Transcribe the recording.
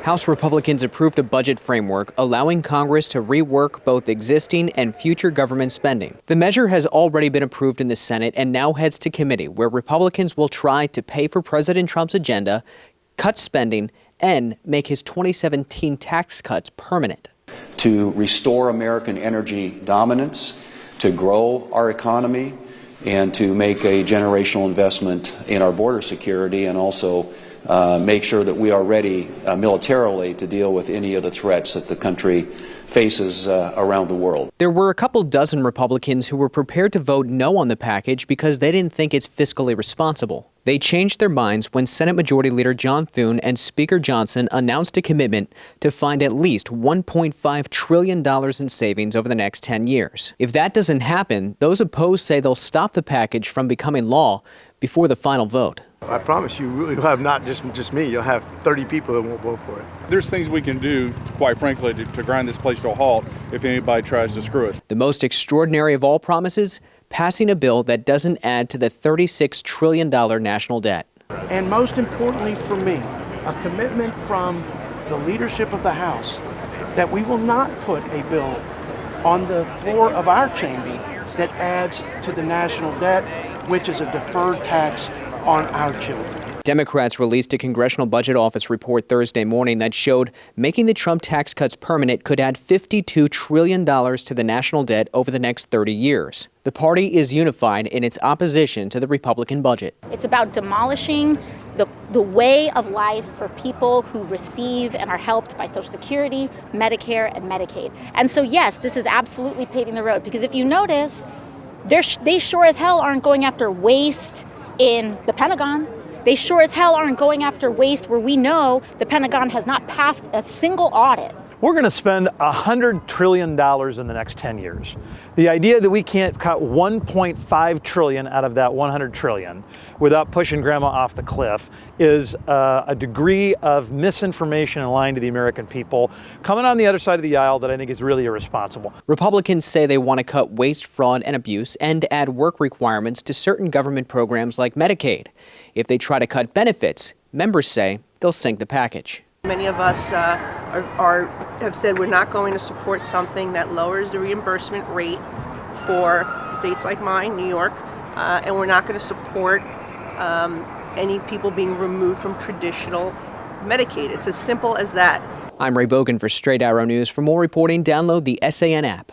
House Republicans approved a budget framework allowing Congress to rework both existing and future government spending. The measure has already been approved in the Senate and now heads to committee, where Republicans will try to pay for President Trump's agenda, cut spending, and make his 2017 tax cuts permanent. To restore American energy dominance, to grow our economy, and to make a generational investment in our border security, and also make sure that we are ready militarily to deal with any of the threats that the country faces around the world. There were a couple dozen Republicans who were prepared to vote no on the package because they didn't think it's fiscally responsible. They changed their minds when Senate Majority Leader John Thune and Speaker Johnson announced a commitment to find at least $1.5 trillion in savings over the next 10 years. If that doesn't happen, those opposed say they'll stop the package from becoming law before the final vote. I promise you'll have not just me, you'll have 30 people that won't vote for it. There's things we can do, quite frankly, to grind this place to a halt if anybody tries to screw us. The most extraordinary of all promises, passing a bill that doesn't add to the $36 trillion national debt. And most importantly for me, a commitment from the leadership of the House that we will not put a bill on the floor of our chamber that adds to the national debt, which is a deferred tax on our children. Democrats released a Congressional Budget Office report Thursday morning that showed making the Trump tax cuts permanent could add $52 trillion to the national debt over the next 30 years. The party is unified in its opposition to the Republican budget. It's about demolishing the way of life for people who receive and are helped by Social Security, Medicare, and Medicaid. And so, yes, this is absolutely paving the road, because if you notice, they sure as hell aren't going after waste in the Pentagon. They sure as hell aren't going after waste where we know the Pentagon has not passed a single audit. We're going to spend $100 trillion in the next 10 years. The idea that we can't cut $1.5 trillion out of that $100 trillion without pushing grandma off the cliff is a degree of misinformation and lying to the American people coming on the other side of the aisle that I think is really irresponsible. Republicans say they want to cut waste, fraud, and abuse and add work requirements to certain government programs like Medicaid. If they try to cut benefits, members say they'll sink the package. Many of us have said we're not going to support something that lowers the reimbursement rate for states like mine, New York, and we're not going to support any people being removed from traditional Medicaid. It's as simple as that. I'm Ray Bogan for Straight Arrow News. For more reporting, download the SAN app.